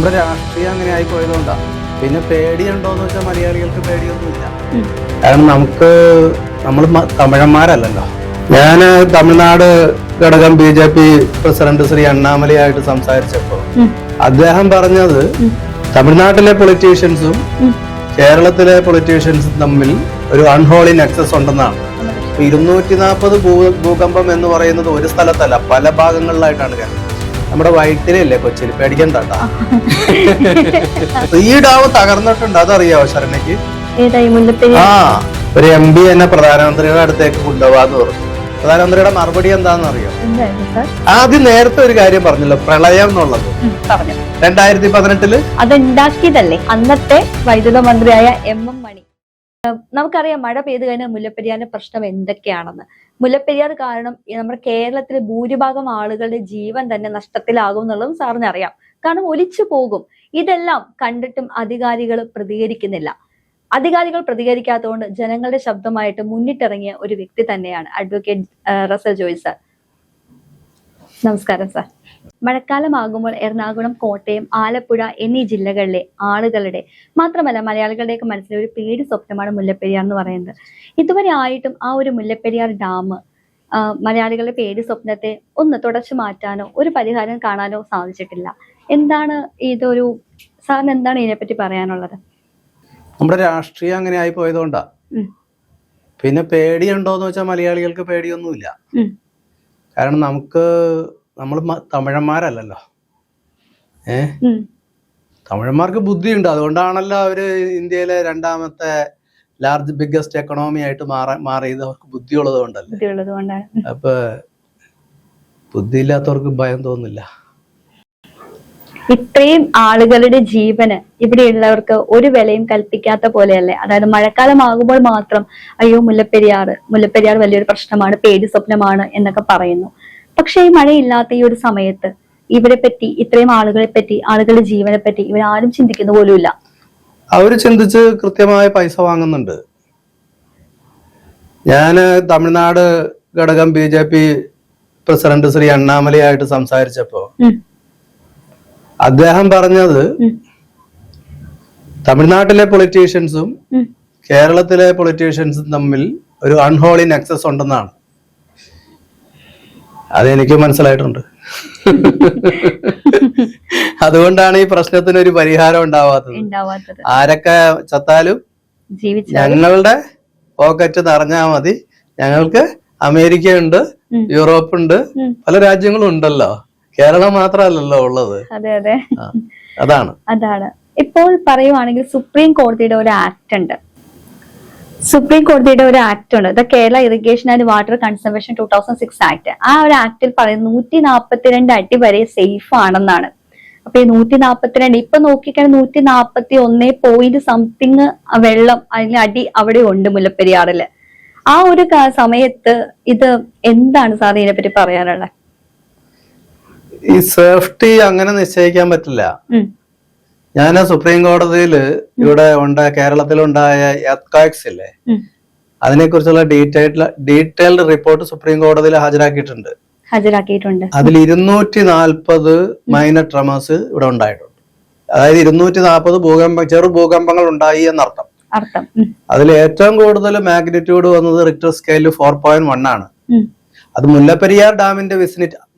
നമ്മുടെ രാഷ്ട്രീയം അങ്ങനെ ആയി പോയതുകൊണ്ടാണ്. പിന്നെ പേടിയുണ്ടോന്ന് വെച്ചാൽ മലയാളികൾക്ക് പേടിയൊന്നുമില്ല. കാരണം നമ്മൾ തമിഴന്മാരല്ലല്ലോ. ഞാൻ തമിഴ്നാട് ഘടകം BJP പ്രസിഡന്റ് ശ്രീ അണ്ണാമലയായിട്ട് സംസാരിച്ചപ്പോൾ അദ്ദേഹം പറഞ്ഞത് തമിഴ്നാട്ടിലെ പൊളിറ്റീഷ്യൻസും കേരളത്തിലെ പൊളിറ്റീഷ്യൻസും തമ്മിൽ ഒരു അൺഹോളി നെക്സസ് ഉണ്ടെന്നാണ്. 240 ഭൂകമ്പം എന്ന് പറയുന്നത് ഒരു സ്ഥലത്തല്ല, പല ഭാഗങ്ങളിലായിട്ടാണ് കേരളം. നമ്മുടെ വയറ്റിലല്ലേ കൊച്ചിയിൽ, പേടിക്കണ്ട. ഈ ഡാം തകർന്നിട്ടുണ്ട്, അതറിയാവോ ശരണയ്ക്ക്? ഒരു MP എന്നെ പ്രധാനമന്ത്രിയുടെ അടുത്തേക്ക് കൊണ്ടുപോകാന്ന് പറഞ്ഞു. പ്രധാനമന്ത്രിയുടെ മറുപടി എന്താണെന്ന് അറിയാം? ആദ്യം നേരത്തെ ഒരു കാര്യം പറഞ്ഞല്ലോ, പ്രളയം എന്നുള്ളത് 2018 അതുണ്ടാക്കിയതല്ലേ അന്നത്തെ വൈദ്യുത മന്ത്രിയായ MM മണി. നമുക്കറിയാം മഴ പെയ്തു കഴിഞ്ഞാൽ മുല്ലപ്പെരിയാറിന്റെ പ്രശ്നം എന്തൊക്കെയാണെന്ന്. മുല്ലപ്പെരിയാർ കാരണം നമ്മുടെ കേരളത്തിലെ ഭൂരിഭാഗം ആളുകളുടെ ജീവൻ തന്നെ നഷ്ടത്തിലാകും എന്നുള്ളതും സാറിന് അറിയാം. കാരണം ഒലിച്ചു പോകും. ഇതെല്ലാം കണ്ടിട്ടും അധികാരികൾ പ്രതികരിക്കുന്നില്ല. അധികാരികൾ പ്രതികരിക്കാത്തതുകൊണ്ട് ജനങ്ങളുടെ ശബ്ദമായിട്ട് മുന്നിട്ടിറങ്ങിയ ഒരു വ്യക്തി തന്നെയാണ് അഡ്വക്കേറ്റ് റസൽ ജോയ് സാർ. നമസ്കാരം സാർ. മഴക്കാലമാകുമ്പോൾ എറണാകുളം, കോട്ടയം, ആലപ്പുഴ എന്നീ ജില്ലകളിലെ ആളുകളുടെ മാത്രമല്ല മലയാളികളുടെയൊക്കെ മനസ്സിലെ ഒരു പേടി സ്വപ്നമാണ് മുല്ലപ്പെരിയാർ എന്ന് പറയുന്നത്. ഇതുവരെ ആയിട്ടും ആ ഒരു മുല്ലപ്പെരിയാർ ഡാം മലയാളികളുടെ പേടി സ്വപ്നത്തെ ഒന്ന് തുടച്ചു മാറ്റാനോ ഒരു പരിഹാരം കാണാനോ സാധിച്ചിട്ടില്ല. എന്താണ് ഇതൊരു സാറിന് എന്താണ് ഇതിനെപ്പറ്റി പറയാനുള്ളത്? നമ്മുടെ രാഷ്ട്രീയം അങ്ങനെ ആയി പോയതുകൊണ്ടാ. പിന്നെ പേടിയുണ്ടോന്ന് വെച്ചാൽ മലയാളികൾക്ക് പേടിയൊന്നുമില്ല. കാരണം നമ്മൾ തമിഴന്മാരല്ലല്ലോ. തമിഴന്മാർക്ക് ബുദ്ധിയുണ്ട്. അതുകൊണ്ടാണല്ലോ അവര് ഇന്ത്യയിലെ രണ്ടാമത്തെ ബിഗ്ഗസ്റ്റ് എക്കണോമി ആയിട്ട് മാറിയത്. അവർക്ക് ബുദ്ധിയുള്ളത് കൊണ്ടല്ലേ. അപ്പൊ ബുദ്ധിയില്ലാത്തവർക്ക് ഭയം തോന്നില്ല. ഇത്രയും ആളുകളുടെ ജീവന് ഇവിടെയുള്ളവർക്ക് ഒരു വിലയും കൽപ്പിക്കാത്ത പോലെയല്ലേ? അതായത് മഴക്കാലമാകുമ്പോൾ മാത്രം അയ്യോ മുല്ലപ്പെരിയാർ വലിയൊരു പ്രശ്നമാണ്, പേടി സ്വപ്നമാണ് എന്നൊക്കെ പറയുന്നു. പക്ഷെ ഈ മഴയില്ലാത്ത ഈ ഒരു സമയത്ത് ഇവരെ പറ്റി, ഇത്രയും ആളുകളെ പറ്റി, ആളുകളുടെ ജീവനെ പറ്റി ഇവരാരും ചിന്തിക്കുന്ന പോലുമില്ല. അവര് ചിന്തിച്ച് കൃത്യമായ പൈസ വാങ്ങുന്നുണ്ട്. ഞാന് തമിഴ്നാട് ഘടകം BJP പ്രസിഡന്റ് ശ്രീ അണ്ണാമലയായിട്ട് സംസാരിച്ചപ്പോ അദ്ദേഹം പറഞ്ഞത് തമിഴ്നാട്ടിലെ പൊളിറ്റീഷ്യൻസും കേരളത്തിലെ പൊളിറ്റീഷ്യൻസും തമ്മിൽ ഒരു അൺഹോളി നെക്സസ് ഉണ്ടെന്നാണ്. അതെനിക്ക് മനസ്സിലായിട്ടുണ്ട്. അതുകൊണ്ടാണ് ഈ പ്രശ്നത്തിന് ഒരു പരിഹാരം ഉണ്ടാവാത്തത്. ആരൊക്കെ ചത്താലും ഞങ്ങളുടെ പോക്കറ്റ് നിറഞ്ഞാ മതി. ഞങ്ങൾക്ക് അമേരിക്ക ഉണ്ട്, യൂറോപ്പ് ഉണ്ട്, പല രാജ്യങ്ങളും ഉണ്ടല്ലോ. കേരളം മാത്രമല്ലല്ലോ ഉള്ളത്. അതാണ് ഇപ്പോൾ പറയുവാണെങ്കിൽ സുപ്രീം കോടതിയുടെ ഒരു ആക്ട് ഉണ്ട്. The Kerala irrigation and water conservation 2006 act. ആ ഒരു ആക്ടിൽ പറയുന്നത് 142 അടി വരെ സേഫ് ആണെന്നാണ്. അപ്പൊ ഈ 142 ഇപ്പൊ നോക്കിക്കഴിഞ്ഞാൽ 141 വെള്ളം അതിന് അടി അവിടെ ഉണ്ട് മുല്ലപ്പെരിയാറില്. ആ ഒരു സമയത്ത് ഇത് എന്താണ് സാർ ഇതിനെപ്പറ്റി പറയാനുള്ളത്? ഈ സേഫ്റ്റി അങ്ങനെ നിശ്ചയിക്കാൻ പറ്റില്ല. ഞാൻ സുപ്രീം കോടതിയില് കേരളത്തിലുണ്ടായ എർത്ത്ക്വേക്സ് ഇല്ലേ, അതിനെക്കുറിച്ചുള്ള ഡീറ്റെയിൽഡ് റിപ്പോർട്ട് സുപ്രീം കോടതിയിൽ ഹാജരാക്കിയിട്ടുണ്ട്. അതിൽ 240 മൈനർ ട്രമേഴ്സ് ഇവിടെ ഉണ്ടായിട്ടുണ്ട്. അതായത് 240 ചെറു ഭൂകമ്പങ്ങൾ ഉണ്ടായി എന്നർത്ഥം. അതിൽ ഏറ്റവും കൂടുതൽ മാഗ്നിറ്റ്യൂഡ് വന്നത് റിക്ടർ സ്കെയിലിൽ 4.1 ആണ്. അത് മുല്ലപ്പെരിയാർ ഡാമിന്റെ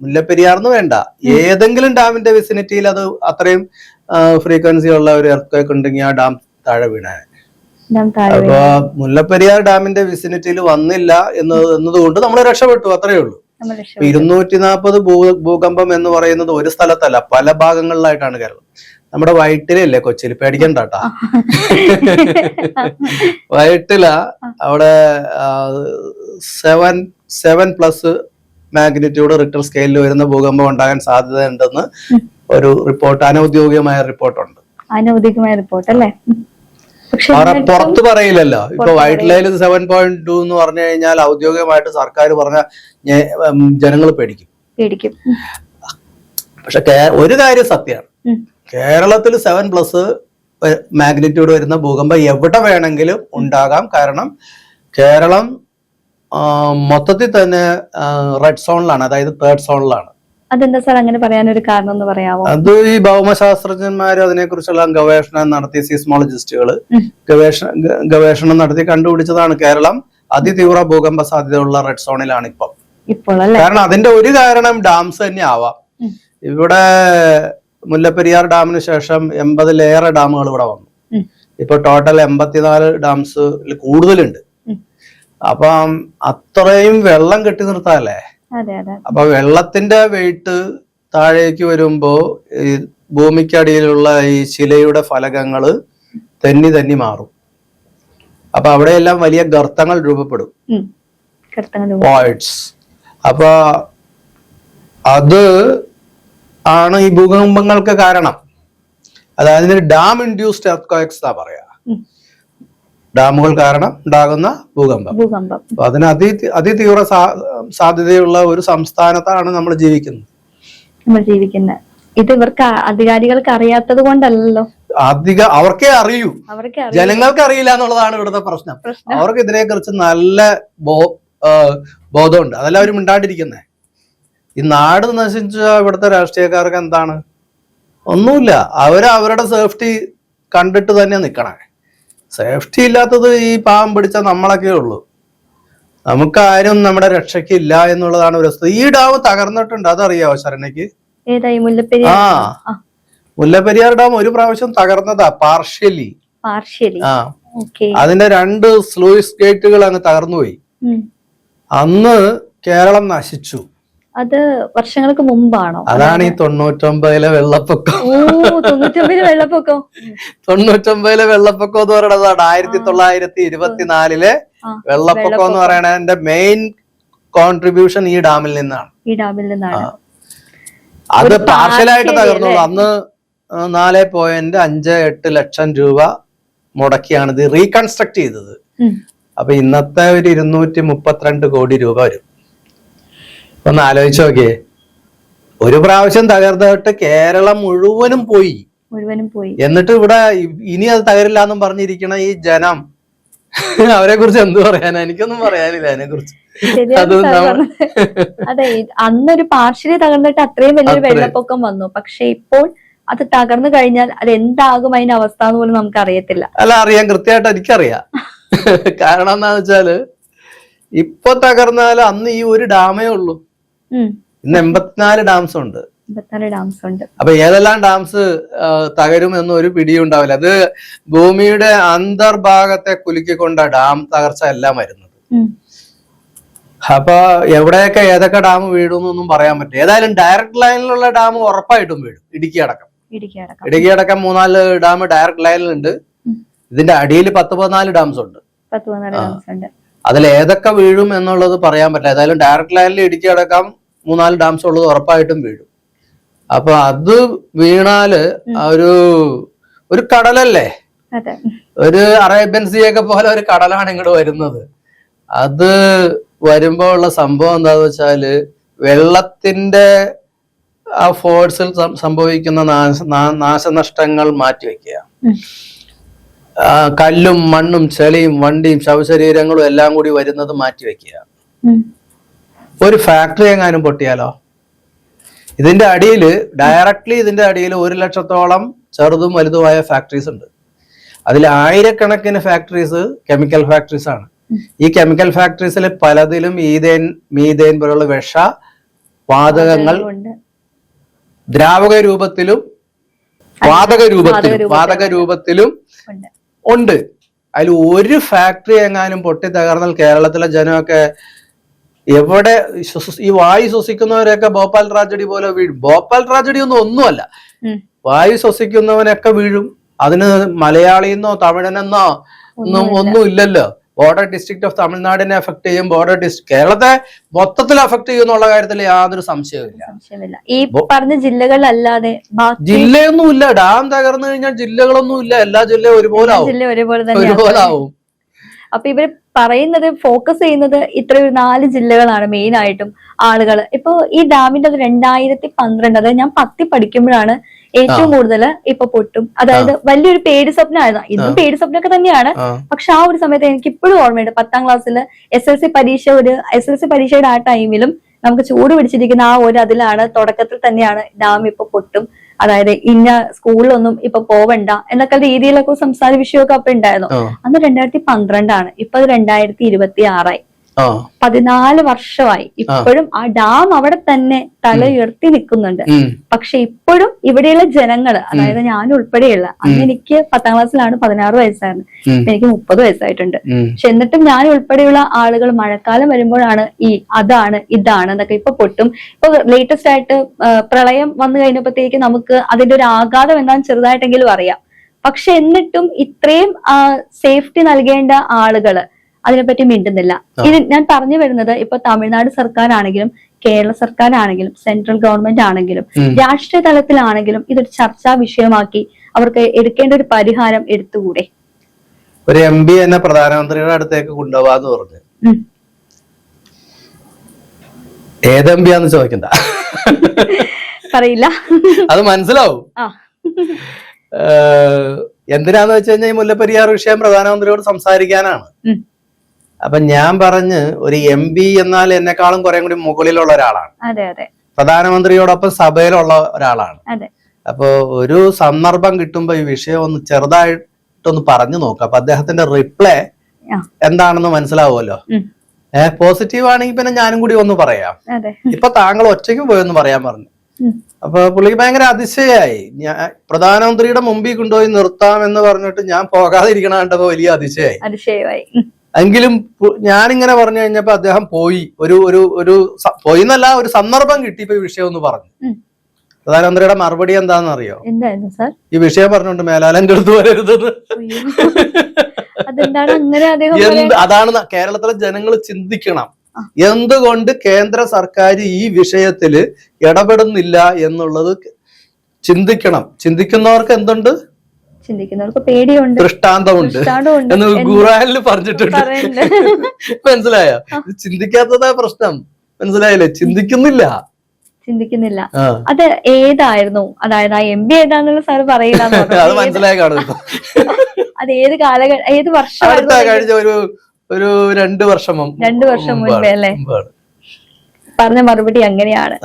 മുല്ലപ്പെരിയാർന്ന് വേണ്ട, ഏതെങ്കിലും ഡാമിന്റെ വിസിനിറ്റിയിൽ അത് അത്രയും ഫ്രീക്വൻസി ഉള്ള ഒരു എർത്ത്ക്വേക്ക് ഉണ്ടെങ്കിൽ ആ ഡാം താഴെ വീണാൻ. അപ്പൊ മുല്ലപ്പെരിയാർ ഡാമിന്റെ വിസിനിറ്റിയിൽ വന്നില്ല എന്നതുകൊണ്ട് നമ്മൾ രക്ഷപ്പെട്ടു, അത്രയേ ഉള്ളൂ. 240 ഭൂകമ്പം എന്ന് പറയുന്നത് ഒരു സ്ഥലത്തല്ല, പല ഭാഗങ്ങളിലായിട്ടാണ് കേരളം. നമ്മുടെ വയറ്റിലല്ലേ കൊച്ചിയിൽ, പേടിക്കണ്ട. വയറ്റില അവിടെ 7+ മാഗ്നിറ്റ്യൂഡ് റിക്ടർ സ്കെയിലിൽ വരുന്ന ഭൂകമ്പം ഉണ്ടാകാൻ സാധ്യതയുണ്ടെന്ന് ഒരു റിപ്പോർട്ട്, അനൌദ്യോഗികമായ റിപ്പോർട്ടുണ്ട്. അനൌദ്യോഗികമായ റിപ്പോർട്ട് അല്ലേ? പുറത്ത് പറയില്ലല്ലോ. ഇപ്പൊ വൈറ്റ്ലയിൽ 7.2 എന്ന് പറഞ്ഞു കഴിഞ്ഞാൽ ഔദ്യോഗികമായിട്ട് സർക്കാർ പറഞ്ഞ ജനങ്ങൾ പേടിക്കും. പക്ഷെ ഒരു കാര്യം സത്യമാണ്, കേരളത്തിൽ 7+ മാഗ്നിറ്റ്യൂഡ് വരുന്ന ഭൂകമ്പം എവിടെ വേണമെങ്കിലും ഉണ്ടാകാം. കാരണം കേരളം മൊത്തത്തിൽ തന്നെ റെഡ് സോണിലാണ്, അതായത് 3rd സോണിലാണ്. അതെന്താ സാർ അങ്ങനെ പറയാനൊരു കാരണം എന്ന് പറയാമോ? അത് ഈ ഭൗമശാസ്ത്രജ്ഞന്മാർ അതിനെക്കുറിച്ചുള്ള ഗവേഷണം നടത്തിയ സീസ്മോളജിസ്റ്റുകൾ ഗവേഷണം നടത്തി കണ്ടുപിടിച്ചതാണ് കേരളം അതിതീവ്ര ഭൂകമ്പ സാധ്യതയുള്ള റെഡ് സോണിലാണ് ഇപ്പോൾ അല്ലേ? കാരണം അതിന്റെ ഒരു കാരണം ഡാംസ് തന്നെ ആവാം. ഇവിടെ മുല്ലപ്പെരിയാർ ഡാമിന് ശേഷം 80-ലേറെ ഡാമുകൾ ഇവിടെ വന്നു. ഇപ്പൊ ടോട്ടൽ 84 ഡാംസ് കൂടുതലുണ്ട്. അപ്പം അത്രയും വെള്ളം കെട്ടി നിർത്താല്ലേ. അപ്പൊ വെള്ളത്തിന്റെ വെയിറ്റ് താഴേക്ക് വരുമ്പോ ഈ ഭൂമിക്കടിയിലുള്ള ഈ ശിലയുടെ ഫലകങ്ങള് തെന്നി മാറും. അപ്പൊ അവിടെയെല്ലാം വലിയ ഗർത്തങ്ങൾ രൂപപ്പെടും, പോയിഡ്സ്. അപ്പൊ അത് ആണ് ഈ ഭൂകമ്പങ്ങൾക്ക് കാരണം. അതായത് ഡാം ഇൻഡ്യൂസ്ഡ് എർത്ത്ക്വേക്സ് എന്നാ പറയാ, ഡാമുകൾ കാരണം ഉണ്ടാകുന്ന ഭൂകമ്പം. അപ്പൊ അതിന് അതിതീവ്ര സാധ്യതയുള്ള ഒരു സംസ്ഥാനത്താണ് നമ്മൾ ജീവിക്കുന്നത്. ഇത് ഇവർക്ക് അധികാരികൾക്ക് അറിയാത്തത് കൊണ്ടല്ലോ, അവർക്കേ അറിയൂ, ജനങ്ങൾക്ക് അറിയില്ല എന്നുള്ളതാണ് ഇവിടുത്തെ പ്രശ്നം. അവർക്ക് ഇതിനെ കുറിച്ച് നല്ല ബോധമുണ്ട്, അതല്ല അവർ മിണ്ടാണ്ടിരിക്കുന്നേ. ഈ നാട് നശിച്ച ഇവിടുത്തെ രാഷ്ട്രീയക്കാർക്ക് എന്താണ്? ഒന്നുമില്ല. അവരുടെ സേഫ്റ്റി കണ്ടിട്ട് തന്നെ നിൽക്കണേ. സേഫ്റ്റി ഇല്ലാത്തത് ഈ പാവം പിടിച്ച നമ്മളൊക്കെ ഉള്ളൂ. നമുക്കാരും നമ്മുടെ രക്ഷയ്ക്കില്ല എന്നുള്ളതാണ് ഒരു വസ്തു. ഈ ഡാം തകർന്നിട്ടുണ്ട്, അതറിയാവോ ശരണയ്ക്ക്? മുല്ലപ്പെരിയാർ ഡാം ഒരു പ്രാവശ്യം തകർന്നതാ, പാർഷ്യലി. അതിന്റെ 2 സ്ലൂയിസ് ഗേറ്റുകൾ അങ്ങ് തകർന്നുപോയി. അന്ന് കേരളം നശിച്ചു. അത് വർഷങ്ങൾക്ക് മുമ്പാണോ? അതാണ് ഈ 99-ലെ വെള്ളപ്പൊക്കം. 99-ലെ വെള്ളപ്പൊക്കം എന്ന് പറയുന്നതാണ് 1924-ലെ വെള്ളപ്പൊക്കം എന്ന് പറയുന്നതിന്റെ മെയിൻ കോൺട്രിബ്യൂഷൻ ഈ ഡാമിൽ നിന്നാണ്. അത് പാർഷ്യലായിട്ട് തകർന്നുള്ളൂ. അന്ന് 4.58 ലക്ഷം രൂപ മുടക്കിയാണ് ഇത് റീകൺസ്ട്രക്ട് ചെയ്തത്. അപ്പൊ ഇന്നത്തെ ഒരു 232 കോടി രൂപ വരും. ഒന്ന് ആലോചിച്ച് നോക്കിയേ, ഒരു പ്രാവശ്യം തകർന്നിട്ട് കേരളം മുഴുവനും പോയി. എന്നിട്ട് ഇവിടെ ഇനി അത് തകരില്ല എന്നും പറഞ്ഞിരിക്കണ ഈ ജനം, അവരെ കുറിച്ച് എന്ത് പറയാനാ? എനിക്കൊന്നും പറയാനില്ല അതിനെ കുറിച്ച്. അതെ, അന്നൊരു പാർശ്വലി തകർന്നിട്ട് അത്രയും വലിയൊരു വെള്ളപ്പൊക്കം വന്നു. പക്ഷെ ഇപ്പോൾ അത് തകർന്നു കഴിഞ്ഞാൽ അത് എന്താകും അതിന്റെ അവസ്ഥ എന്ന് പോലും നമുക്ക് അറിയത്തില്ല. അല്ല, അറിയാം, കൃത്യമായിട്ട് എനിക്കറിയാം. കാരണം എന്താന്ന് വെച്ചാല് ഇപ്പൊ തകർന്നാല് അന്ന് ഈ ഒരു ഡാമേ ഉള്ളൂ. ഇന്ന് 84 ഡാംസ് ഉണ്ട്. അപ്പൊ ഏതെല്ലാം ഡാംസ് തകരും എന്നും ഒരു പിടിയും ഉണ്ടാവില്ല. അത് ഭൂമിയുടെ അന്തർഭാഗത്തെ കുലുക്കിക്കൊണ്ട ഡാം തകർച്ച എല്ലാം വരുന്നത്. അപ്പൊ എവിടെയൊക്കെ ഏതൊക്കെ ഡാം വീഴുന്നൊന്നും പറയാൻ പറ്റും. ഏതായാലും ഡയറക്ട് ലൈനിലുള്ള ഡാം ഉറപ്പായിട്ടും വീഴും. ഇടുക്കി അടക്കം 3-4 ഡാം ഡയറക്ട് ലൈനിലുണ്ട്. ഇതിന്റെ അടിയിൽ 10-14 ഡാംസ് ഉണ്ട്. അതിൽ ഏതൊക്കെ വീഴും എന്നുള്ളത് പറയാൻ പറ്റില്ല. ഏതായാലും ഡയറക്ട് ലൈനിൽ ഇടുക്കി അടക്കം 3-4 ഡാംസ് ഉള്ളത് ഉറപ്പായിട്ടും വീഴും. അപ്പൊ അത് വീണാല് ഒരു കടലല്ലേ, ഒരു അറേബ്യൻ സീയൊക്കെ പോലെ ഒരു കടലാണ് ഇങ്ങോട്ട് വരുന്നത്. അത് വരുമ്പോ ഉള്ള സംഭവം എന്താന്ന് വെച്ചാല് വെള്ളത്തിന്റെ ആ ഫോഴ്സിൽ സംഭവിക്കുന്ന നാശനഷ്ടങ്ങൾ മാറ്റിവെക്കുക. കല്ലും മണ്ണും ചെളിയും വണ്ടിയും ശവശരീരങ്ങളും എല്ലാം കൂടി വരുന്നത് മാറ്റിവെക്കുക. ഒരു ഫാക്ടറി എങ്ങാനും പൊട്ടിയാലോ? ഇതിന്റെ അടിയിൽ ഡയറക്ട്ലി ഇതിന്റെ അടിയിൽ 1 ലക്ഷത്തോളം ചെറുതും വലുതുമായ ഫാക്ടറീസ് ഉണ്ട്. അതിൽ 1000കണക്കിന് ഫാക്ടറീസ് കെമിക്കൽ ഫാക്ടറീസ് ആണ്. ഈ കെമിക്കൽ ഫാക്ടറീസിൽ പലതിലും മീഥേൻ പോലുള്ള വാതകങ്ങൾ ദ്രാവക രൂപത്തിലും വാതക രൂപത്തിലും ഉണ്ട്. അതിൽ ഒരു ഫാക്ടറി എങ്ങാനും പൊട്ടി തകർന്നാൽ കേരളത്തിലെ ജനമൊക്കെ എവിടെ ഈ വായു ശ്വസിക്കുന്നവരൊക്കെ ഭോപ്പാൽ ട്രാജഡി പോലെ വീഴും. ഭോപ്പാൽ ട്രാജഡി ഒന്നുമല്ല, വായു ശ്വസിക്കുന്നവനൊക്കെ വീഴും. അതിന് മലയാളിന്നോ തമിഴനെന്നോ ഒന്നും ഇല്ലല്ലോ. ബോർഡർ ഡിസ്ട്രിക്ട് ഓഫ് തമിഴ്നാടിനെ അഫക്ട് ചെയ്യും, കേരളത്തെ മൊത്തത്തിൽ അഫക്ട് ചെയ്യും എന്നുള്ള കാര്യത്തിൽ യാതൊരു സംശയവുമില്ല. ഈ പറഞ്ഞ ജില്ലകളിലല്ലാതെ ജില്ലയൊന്നുമില്ല. ഡാം തകർന്നു കഴിഞ്ഞാൽ ജില്ലകളൊന്നും ഇല്ല. എല്ലാ ജില്ലയും ഒരുപോലെ ആവും. അപ്പൊ ഇവര് പറയുന്നത് ഫോക്കസ് ചെയ്യുന്നത് ഇത്രയും 4 ജില്ലകളാണ് മെയിൻ ആയിട്ടും ആളുകൾ. ഇപ്പൊ ഈ ഡാമിന്റെ 2012, അതായത് ഞാൻ 10 പഠിക്കുമ്പോഴാണ് ഏറ്റവും കൂടുതൽ ഇപ്പൊ പൊട്ടും. അതായത് വലിയൊരു പേടി സ്വപ്നമായിരുന്നു. ഇന്നും പേടി സ്വപ്നമൊക്കെ തന്നെയാണ്. പക്ഷെ ആ ഒരു സമയത്ത് എനിക്ക് ഇപ്പോഴും ഓർമ്മയുണ്ട്, 10ാം ക്ലാസ്സിൽ SLC പരീക്ഷയുടെ ആ ടൈമിലും നമുക്ക് ചൂട് പിടിച്ചിരിക്കുന്ന ആ ഒരു അതിലാണ് തുടക്കത്തിൽ തന്നെയാണ് ഡാം ഇപ്പൊ പൊട്ടും, അതായത് ഇന്ന സ്കൂളിലൊന്നും ഇപ്പൊ പോവണ്ട എന്നൊക്കെ രീതിയിലൊക്കെ സംസാര വിഷയമൊക്കെ അപ്പൊ ഉണ്ടായിരുന്നു. അന്ന് 2012 ഇപ്പൊ അത് 2026 14 വർഷമായി. ഇപ്പോഴും ആ ഡാം അവിടെ തന്നെ തല ഉയർത്തി നിൽക്കുന്നുണ്ട്. പക്ഷെ ഇപ്പോഴും ഇവിടെയുള്ള ജനങ്ങള്, അതായത് ഞാൻ ഉൾപ്പെടെയുള്ള, അന്ന് എനിക്ക് 10ാം ക്ലാസ്സിലാണ്, 16 വയസ്സായിരുന്നു, എനിക്ക് 30 വയസ്സായിട്ടുണ്ട്. പക്ഷെ എന്നിട്ടും ഞാൻ ഉൾപ്പെടെയുള്ള ആളുകൾ മഴക്കാലം വരുമ്പോഴാണ് ഈ അതാണ് ഇതാണ് എന്നൊക്കെ ഇപ്പൊ പൊട്ടും. ഇപ്പൊ ലേറ്റസ്റ്റ് ആയിട്ട് പ്രളയം വന്നു കഴിഞ്ഞപ്പോഴത്തേക്ക് നമുക്ക് അതിന്റെ ഒരു ആഘാതം എന്താണെന്ന് ചെറുതായിട്ടെങ്കിലും അറിയാം. പക്ഷെ എന്നിട്ടും ഇത്രയും സേഫ്റ്റി നൽകേണ്ട ആളുകള് അതിനെപ്പറ്റി മിണ്ടുന്നില്ല. ഇത് ഞാൻ പറഞ്ഞു വരുന്നത്, ഇപ്പൊ തമിഴ്നാട് സർക്കാരാണെങ്കിലും കേരള സർക്കാരാണെങ്കിലും സെൻട്രൽ ഗവൺമെന്റ് ആണെങ്കിലും രാഷ്ട്രീയ തലത്തിലാണെങ്കിലും ഇതൊരു ചർച്ചാ വിഷയമാക്കി അവർക്ക് എടുക്കേണ്ട ഒരു പരിഹാരം എടുത്തുകൂടെ? ഒരു MP എന്നെ പ്രധാനമന്ത്രിയുടെ അടുത്തേക്ക് കൊണ്ടുപോവാന്ന് പറഞ്ഞു. ഏത് MP ആന്ന് ചോദിക്കണ്ട, പറയില്ല, അത് മനസ്സിലാവും. എന്തിനാന്ന് വെച്ച് കഴിഞ്ഞാൽ ഈ മുല്ലപ്പെരിയാർ വിഷയം പ്രധാനമന്ത്രിയോട് സംസാരിക്കാനാണ്. അപ്പൊ ഞാൻ പറഞ്ഞ് ഒരു MP എന്നാൽ എന്നെക്കാളും കുറെ കൂടി മുകളിലുള്ള ഒരാളാണ്, പ്രധാനമന്ത്രിയോടൊപ്പം സഭയിലുള്ള ഒരാളാണ്. അപ്പൊ ഒരു സന്ദർഭം കിട്ടുമ്പോ ഈ വിഷയം ഒന്ന് ചെറുതായിട്ടൊന്ന് പറഞ്ഞു നോക്കാം. അപ്പൊ അദ്ദേഹത്തിന്റെ റിപ്ലൈ എന്താണെന്ന് മനസ്സിലാവുമല്ലോ. പോസിറ്റീവ് ആണെങ്കിൽ പിന്നെ ഞാനും കൂടി ഒന്ന് പറയാം. ഇപ്പൊ താങ്കൾ ഒറ്റയ്ക്ക് പോയെന്ന് പറയാൻ പറഞ്ഞു. അപ്പൊ പുള്ളിക്ക് ഭയങ്കര അതിശയായി. ഞാൻ പ്രധാനമന്ത്രിയുടെ മുമ്പിൽ കൊണ്ടുപോയി നിർത്താം എന്ന് പറഞ്ഞിട്ട് ഞാൻ പോകാതിരിക്കണ കണ്ടപ്പോ വലിയ അതിശയായി. എങ്കിലും ഞാനിങ്ങനെ പറഞ്ഞു കഴിഞ്ഞപ്പോ അദ്ദേഹം പോയി. ഒരു പോയി എന്നല്ല, ഒരു സന്ദർഭം കിട്ടിയപ്പോ ഈ വിഷയം ഒന്ന് പറഞ്ഞു. പ്രധാനമന്ത്രിയുടെ മറുപടി എന്താണെന്ന് അറിയോ? ഈ വിഷയം പറഞ്ഞുകൊണ്ട് മേലാലന്റെ അടുത്ത് വരരുതെന്ന്. അതാണ് കേരളത്തിലെ ജനങ്ങൾ ചിന്തിക്കണം. എന്തുകൊണ്ട് കേന്ദ്ര സർക്കാർ ഈ വിഷയത്തില് ഇടപെടുന്നില്ല എന്നുള്ളത് ചിന്തിക്കണം. ചിന്തിക്കുന്നവർക്ക് എന്തുണ്ട്? ചിന്തിക്കുന്നവർക്ക് പേടിയുണ്ട്, ദൃഷ്ടാന്തമുണ്ട് എന്ന് ഖുർആനിൽ പറഞ്ഞിട്ടുണ്ട്. മനസ്സിലായോ? ചിന്തിക്കാത്തതാ പ്രശ്നം. മനസ്സിലായില്ലേ? ചിന്തിക്കുന്നില്ല. അത് ഏതായിരുന്നു, അതായത് ആ MP ഏതാന്നുള്ള സാർ പറയില്ല. അത് മനസ്സിലായി കാണും. അത് ഏത് ഏത് വർഷമായിരുന്നു? കഴിഞ്ഞ ഒരു 2 വർഷം മുമ്പേ അല്ലേ? പറഞ്ഞ മറുപടി അങ്ങനെയാണ്.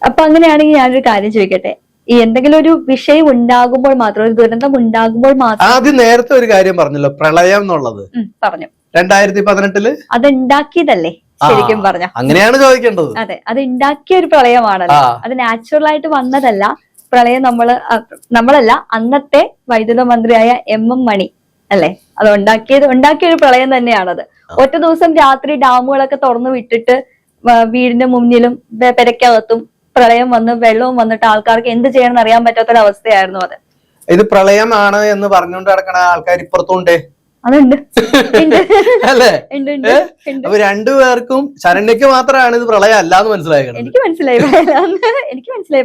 അപ്പൊ അങ്ങനെയാണെങ്കിൽ ഞാനൊരു കാര്യം ചോദിക്കട്ടെ. ഈ എന്തെങ്കിലും ഒരു വിഷയം ഉണ്ടാകുമ്പോൾ മാത്രം, ഒരു ദുരന്തം ഉണ്ടാകുമ്പോൾ മാത്രം. ആദ്യം നേരത്തെ ഒരു കാര്യം പറഞ്ഞല്ലോ, പ്രളയം എന്നുള്ളത് പറഞ്ഞു. 2018 അത് ഉണ്ടാക്കിയതല്ലേ ശരിക്കും പറഞ്ഞ? അങ്ങനെയാണ് ചോദിക്കേണ്ടത്. അതെ, അത് ഉണ്ടാക്കിയ ഒരു പ്രളയമാണല്ലോ. അത് നാച്ചുറൽ ആയിട്ട് വന്നതല്ല. പ്രളയം നമ്മളല്ല, അന്നത്തെ വൈദ്യുത മന്ത്രിയായ MM മണി അല്ലെ അത് ഉണ്ടാക്കിയ ഒരു പ്രളയം തന്നെയാണത്. ഒറ്റ ദിവസം രാത്രി ഡാമുകളൊക്കെ തുറന്നു വിട്ടിട്ട് വീടിന്റെ മുന്നിലും പെരക്കകത്തും പ്രളയം വന്ന് വെള്ളവും വന്നിട്ട് ആൾക്കാർക്ക് എന്ത് ചെയ്യണമെന്ന് അറിയാൻ പറ്റാത്തൊരവസ്ഥയായിരുന്നു അത്. ഇത് പ്രളയമാണ് എന്ന് പറഞ്ഞുകൊണ്ട് നടക്കണ ആൾക്കാർ ഇപ്പുറത്തുണ്ടേ. അതുണ്ട് അല്ലേ? അപ്പൊ രണ്ടുപേർക്കും, ശരണ്യക്ക് മാത്രമാണ് ഇത് പ്രളയം അല്ലാന്ന് മനസ്സിലായത്. എനിക്ക് മനസ്സിലായി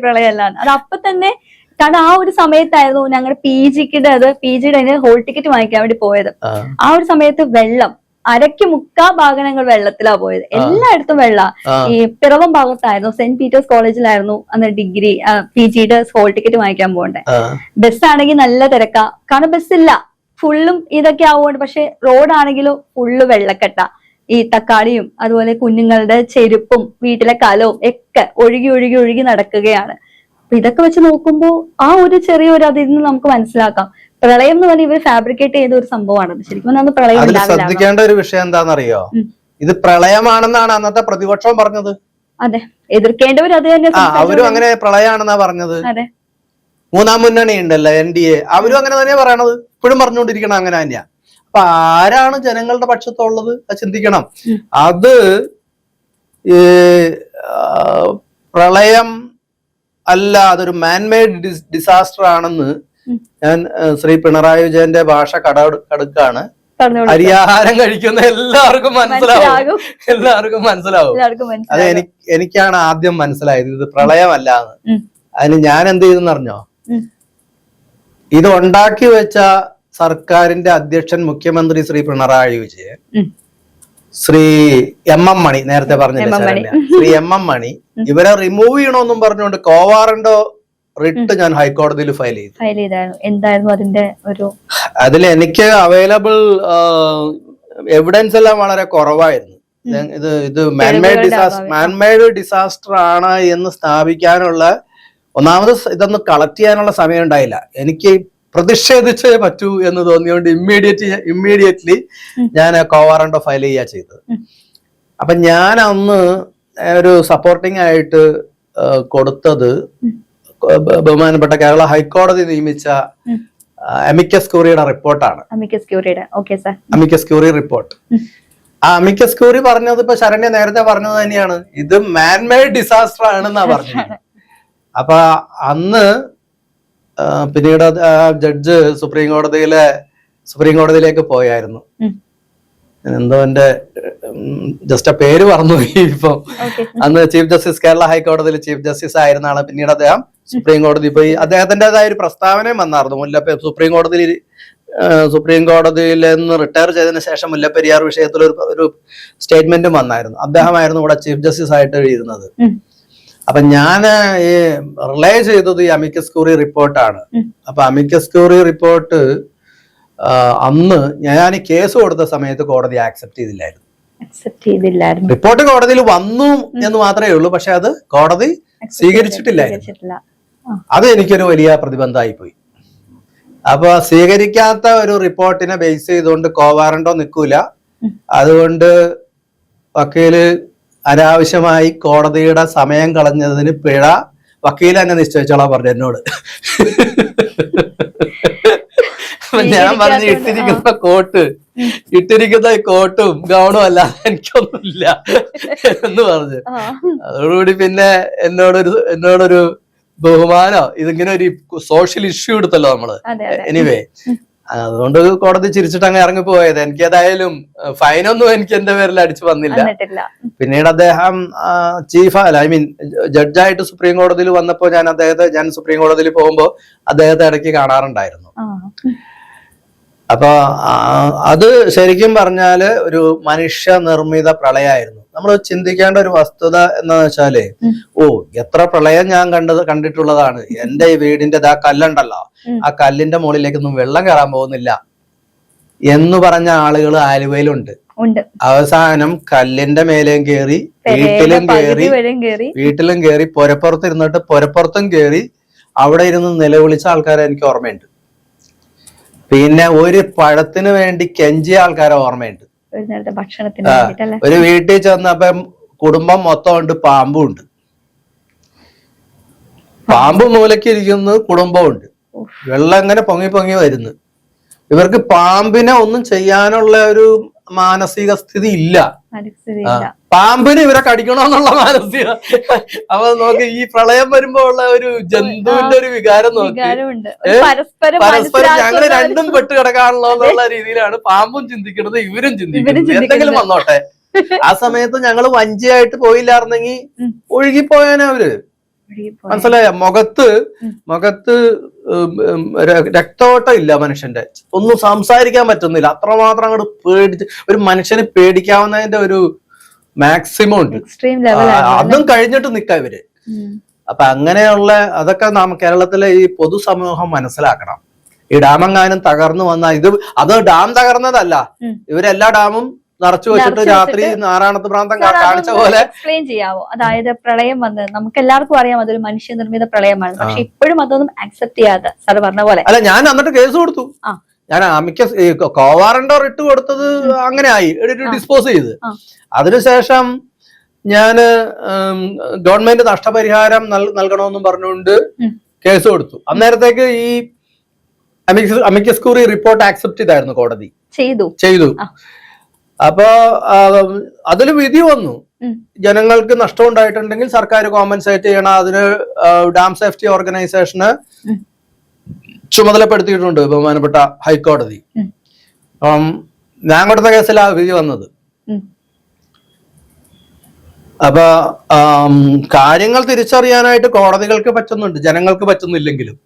പ്രളയം അല്ലാന്ന്. അത് അപ്പൊ തന്നെ, കാരണം ആ ഒരു സമയത്തായിരുന്നു ഞങ്ങളുടെ PGയുടെ ഹോൾ ടിക്കറ്റ് വാങ്ങിക്കാൻ വേണ്ടി പോയത്. ആ ഒരു സമയത്ത് വെള്ളം അരയ്ക്ക് മുക്കാ ഭാഗങ്ങൾ വെള്ളത്തിലാ പോയത്. എല്ലായിടത്തും വെള്ള. ഈ പിറവം ഭാഗത്തായിരുന്നു, സെന്റ് പീറ്റേഴ്സ് കോളേജിലായിരുന്നു അന്ന് ഡിഗ്രി PGയുടെ ഹോൾ ടിക്കറ്റ് വാങ്ങിക്കാൻ പോകണ്ടേ. ബസ്സാണെങ്കിൽ നല്ല തിരക്കാ, കാരണം ബസ്സില്ല, ഫുള്ളും ഇതൊക്കെ ആവുകൊണ്ട്. പക്ഷെ റോഡാണെങ്കിലും ഫുള്ള് വെള്ളക്കെട്ട. ഈ തക്കാളിയും അതുപോലെ കുഞ്ഞുങ്ങളുടെ ചെരുപ്പും വീട്ടിലെ കലവും ഒക്കെ ഒഴുകി നടക്കുകയാണ്. അപ്പൊ ഇതൊക്കെ വെച്ച് നോക്കുമ്പോ ആ ഒരു ചെറിയൊരു അതിൽ നിന്ന് നമുക്ക് മനസ്സിലാക്കാം, പ്രളയം എന്ന് പറഞ്ഞാൽ ഇവർ ഫാബ്രിക്കേറ്റ് ചെയ്ത ഒരു സംഭവമാണ്. ശരിക്കും അന്ന് പ്രളയം ശ്രദ്ധിക്കേണ്ട ഒരു വിഷയം എന്താണെന്നറിയോ? ഇത് പ്രളയമാണെന്നാണ് അന്നത്തെ പ്രതിപക്ഷം പറഞ്ഞത്. അതെ, എതിർക്കേണ്ടവർ അത് തന്നെ. അവരും അങ്ങനെ പ്രളയമാണെന്നാ പറഞ്ഞത്. അതെ, 3ാം മുന്നണി ഉണ്ടല്ലോ NDA, അവരും അങ്ങനെ തന്നെയാ പറയണത്. ഇപ്പോഴും പറഞ്ഞുകൊണ്ടിരിക്കണം അങ്ങനെ തന്നെയാ. അപ്പൊ ആരാണ് ജനങ്ങളുടെ പക്ഷത്തുള്ളത് ചിന്തിക്കണം. അത് പ്രളയം അല്ല, അതൊരു മാൻമെയ്ഡ് ഡിസാസ്റ്റർ ആണെന്ന് ഞാൻ ശ്രീ പിണറായി വിജയന്റെ ഭാഷ കടുക്കാണ്. അരിയാഹാരം കഴിക്കുന്ന എല്ലാവർക്കും മനസ്സിലാവും. അത് എനിക്കാണ് ആദ്യം മനസ്സിലായത് ഇത് പ്രളയമല്ലാന്ന്. അതിന് ഞാൻ എന്ത് ചെയ്തെന്ന് അറിഞ്ഞോ? ഇത് ഉണ്ടാക്കി വെച്ച സർക്കാരിന്റെ അധ്യക്ഷൻ മുഖ്യമന്ത്രി ശ്രീ പിണറായി വിജയൻ, ശ്രീ MM മണി, നേരത്തെ പറഞ്ഞില്ല ശ്രീ MM മണി, ഇവരെ റിമൂവ് ചെയ്യണമെന്നും പറഞ്ഞുകൊണ്ട് കോവാറന്റോ റിട്ട് ഞാൻ ഹൈക്കോടതിയിൽ ഫയൽ ചെയ്തു. എന്തായിരുന്നു അതിന്റെ ഒരു? അതിൽ എനിക്ക് അവൈലബിൾ എവിഡൻസ് എല്ലാം വളരെ കുറവായിരുന്നു. ഇത് മാൻമെയ്ഡ് ഡിസാസ്റ്റർ ആണ് എന്ന് സ്ഥാപിക്കാനുള്ള ഒന്നാമത് ഇതൊന്ന് കളക്ട് ചെയ്യാനുള്ള സമയം ഉണ്ടായില്ല. എനിക്ക് പ്രതിഷേധിച്ചേ പറ്റൂ എന്ന് തോന്നിയോണ്ട് ഇമ്മീഡിയറ്റ്ലി ഞാൻ കോവാറണ്ടോ ഫയൽ ചെയ്യുക ചെയ്തത്. അപ്പൊ ഞാൻ അന്ന് ഒരു സപ്പോർട്ടിംഗ് ആയിട്ട് കൊടുത്തത് ബഹുമാനപ്പെട്ട കേരള ഹൈക്കോടതി നിയമിച്ച അമിക്കസ് ക്യൂറിയുടെ റിപ്പോർട്ടാണ്. Amicus curiae report. ആ അമിക്കസ് ക്യൂറി പറഞ്ഞത് ഇപ്പൊ ശരണ്യ നേരത്തെ പറഞ്ഞത് തന്നെയാണ്, ഇത് മാൻമെയ്ഡ് ഡിസാസ്റ്റർ ആണെന്നാ പറഞ്ഞത്. അപ്പൊ അന്ന് പിന്നീട് ജഡ്ജ് സുപ്രീം കോടതിയിലേക്ക് പോയായിരുന്നു. എന്തോ എന്റെ ജസ്റ്റ് പേര് മറന്നുപോയി ഇപ്പം. അന്ന് ചീഫ് ജസ്റ്റിസ്, കേരള ഹൈക്കോടതിയിൽ ചീഫ് ജസ്റ്റിസ് ആയിരുന്ന ആള്. പിന്നീട് അദ്ദേഹം സുപ്രീം കോടതി പോയി. അദ്ദേഹത്തിൻ്റെതായ ഒരു പ്രസ്താവനയും വന്നായിരുന്നു. സുപ്രീം കോടതിയിൽ നിന്ന് റിട്ടയർ ചെയ്തതിനു ശേഷം മുല്ലപ്പെരിയാർ വിഷയത്തിൽ ഒരു സ്റ്റേറ്റ്മെന്റും വന്നായിരുന്നു. അദ്ദേഹമായിരുന്നു ഇവിടെ ചീഫ് ജസ്റ്റിസ് ആയിട്ട് എഴുതുന്നത്. അപ്പൊ ഞാൻ ഈ റിലേ ചെയ്തത് ഈ അമിക്കസ് ക്യൂറി റിപ്പോർട്ടാണ്. അപ്പൊ അമിക്കസ് ക്യൂറി റിപ്പോർട്ട് അന്ന് ഞാൻ കേസ് കൊടുത്ത സമയത്ത് കോടതി ആക്സെപ്റ്റ് ചെയ്തില്ലായിരുന്നു. റിപ്പോർട്ട് കോടതിയിൽ വന്നു എന്ന് മാത്രമേ ഉള്ളൂ, പക്ഷെ അത് കോടതി സ്വീകരിച്ചിട്ടില്ലായിരുന്നു. അത് എനിക്കൊരു വലിയ പ്രതിബന്ധമായി പോയി. അപ്പൊ സ്വീകരിക്കാത്ത ഒരു റിപ്പോർട്ടിനെ ബേസ് ചെയ്തുകൊണ്ട് കോവാറണ്ടോ നിൽക്കൂല. അതുകൊണ്ട് വക്കീല് അനാവശ്യമായി കോടതിയുടെ സമയം കളഞ്ഞതിന് പിഴ വക്കീൽ തന്നെ നിശ്ചയിച്ചോളാം പറഞ്ഞു എന്നോട്. ഞാൻ പറഞ്ഞു ഇട്ടിരിക്കുന്ന കോട്ടും ഗൗണും അല്ലാതെ എനിക്കൊന്നുമില്ല എന്ന് പറഞ്ഞു. അതോടുകൂടി പിന്നെ എന്നോടൊരു ബഹുമാനോ, ഇതിങ്ങനെ ഒരു സോഷ്യൽ ഇഷ്യൂ എടുത്തല്ലോ നമ്മള്. എനിവേ, അതുകൊണ്ട് കോടതി ചിരിച്ചിട്ട് അങ്ങ് ഇറങ്ങിപ്പോയത്. എനിക്ക് ഏതായാലും ഫൈനൊന്നും എനിക്ക് എന്റെ പേരിൽ അടിച്ചു വന്നില്ല. പിന്നീട് അദ്ദേഹം ജഡ്ജായിട്ട് സുപ്രീം കോടതിയിൽ വന്നപ്പോ ഞാൻ സുപ്രീം കോടതിയിൽ പോകുമ്പോ അദ്ദേഹത്തെ ഇടയ്ക്ക് കാണാറുണ്ടായിരുന്നു. അപ്പൊ അത് ശരിക്കും പറഞ്ഞാല് ഒരു മനുഷ്യ നിർമ്മിത പ്രളയമായിരുന്നു. നമ്മൾ ചിന്തിക്കേണ്ട ഒരു വസ്തുത എന്താന്ന് വെച്ചാല്, എത്ര പ്രളയം ഞാൻ കണ്ടിട്ടുള്ളതാണ്. എന്റെ ഈ വീടിന്റെ ആ കല്ലുണ്ടല്ലോ, ആ കല്ലിന്റെ മുകളിലേക്കൊന്നും വെള്ളം കയറാൻ പോകുന്നില്ല എന്ന് പറഞ്ഞ ആളുകൾ ആലുവയിലുണ്ട്. അവസാനം കല്ലിന്റെ മേലേയും കയറി, വീട്ടിലും കയറി, പുരപ്പുറത്തിരുന്നിട്ട് പുരപ്പുറത്തും കയറി അവിടെ ഇരുന്ന് നിലവിളിച്ച ആൾക്കാരെ എനിക്ക് ഓർമ്മയുണ്ട്. പിന്നെ ഒരു പഴത്തിന് വേണ്ടി കെഞ്ചിയ ആൾക്കാരെ ഓർമ്മയുണ്ട്. ഒരു വീട്ടിൽ ചെന്നപ്പം കുടുംബം മൊത്തം ഉണ്ട്, പാമ്പും ഉണ്ട്. പാമ്പ് മൂലയ്ക്ക് ഇരിക്കുന്നു, കുടുംബമുണ്ട്. വെള്ളം എങ്ങനെ പൊങ്ങി വരുന്നു. ഇവർക്ക് പാമ്പിനെ ഒന്നും ചെയ്യാനുള്ള ഒരു മാനസിക സ്ഥിതി ഇല്ല. പാമ്പിന് ഇവരെ കടിക്കണമെന്നുള്ള മാനസിക. അപ്പൊ നോക്കി, ഈ പ്രളയം വരുമ്പോ ഉള്ള ഒരു ജന്തുവിന്റെ ഒരു വികാരം നോക്കി, പരസ്പരം ഞങ്ങള് രണ്ടും പെട്ട് കിടക്കാണല്ലോ എന്നുള്ള രീതിയിലാണ് പാമ്പും ചിന്തിക്കുന്നത്, ഇവരും ചിന്തിക്കുന്നത്. എന്തെങ്കിലും വന്നോട്ടെ. ആ സമയത്ത് ഞങ്ങള് വഞ്ചിയായിട്ട് പോയില്ലായിരുന്നെങ്കിൽ ഒഴുകിപ്പോയാനെ അവര്. മനസ്സിലായ? മുഖത്ത് രക്തോട്ടം ഇല്ല മനുഷ്യന്റെ. ഒന്നും സംസാരിക്കാൻ പറ്റുന്നില്ല. അത്രമാത്രം അങ്ങോട്ട് പേടിച്ച്, ഒരു മനുഷ്യനെ പേടിക്കാവുന്നതിന്റെ ഒരു മാക്സിമം ഉണ്ട്. അതും കഴിഞ്ഞിട്ട് നിൽക്കാം ഇവര്. അപ്പൊ അങ്ങനെയുള്ള അതൊക്കെ നാം കേരളത്തിലെ ഈ പൊതുസമൂഹം മനസ്സിലാക്കണം. ഈ ഡാമെങ്ങാനും തകർന്നു വന്നാൽ അത് ഡാം തകർന്നതല്ല, ഇവരെല്ലാ ഡാമും നിറച്ചു വെച്ചിട്ട് രാത്രി നാരായണത്ത് പ്രാന്തം കാണിച്ച പോലെ. എക്സ്പ്ലെയിൻ ചെയ്യാവോ? അതായത് പ്രളയം വന്നത് നമുക്ക് എല്ലാവർക്കും അറിയാം, അതൊരു മനുഷ്യനിർമ്മിത പ്രളയമാണ്. പക്ഷെ ഇപ്പോഴും അതൊന്നും അക്സെപ്റ്റ് ചെയ്യാതെ സാറ് പറഞ്ഞ പോലെ. അല്ല, ഞാൻ എന്നിട്ട് കേസ് കൊടുത്തു. ഞാൻ കോവാറണ്ടോ ഇട്ട് കൊടുത്തത് അങ്ങനെ ആയി, ഡിസ്പോസ് ചെയ്ത്. അതിനുശേഷം ഞാന് ഗവൺമെന്റ് നഷ്ടപരിഹാരം നൽകണമെന്നും പറഞ്ഞുകൊണ്ട് കേസ് കൊടുത്തു. അന്നേരത്തേക്ക് ഈ അമിക്കസ് ക്യൂറി റിപ്പോർട്ട് ആക്സെപ്റ്റ് ചെയ്തായിരുന്നു കോടതി. ചെയ്തു. അപ്പോ അതിൽ വിധി വന്നു. ജനങ്ങൾക്ക് നഷ്ടം ഉണ്ടായിട്ടുണ്ടെങ്കിൽ സർക്കാർ കോമ്പൻസേറ്റ് ചെയ്യണം. അതിന് ഡാം സേഫ്റ്റി ഓർഗനൈസേഷന് ചുമതലപ്പെടുത്തിയിട്ടുണ്ട് ബഹുമാനപ്പെട്ട ഹൈക്കോടതി. ഞാൻ കൊടുത്ത കേസിലാണ് വിധി വന്നത്. അപ്പൊ കാര്യങ്ങൾ തിരിച്ചറിയാനായിട്ട് കോടതികൾക്ക് പറ്റുന്നുണ്ട്, ജനങ്ങൾക്ക് പറ്റുന്നില്ലെങ്കിലും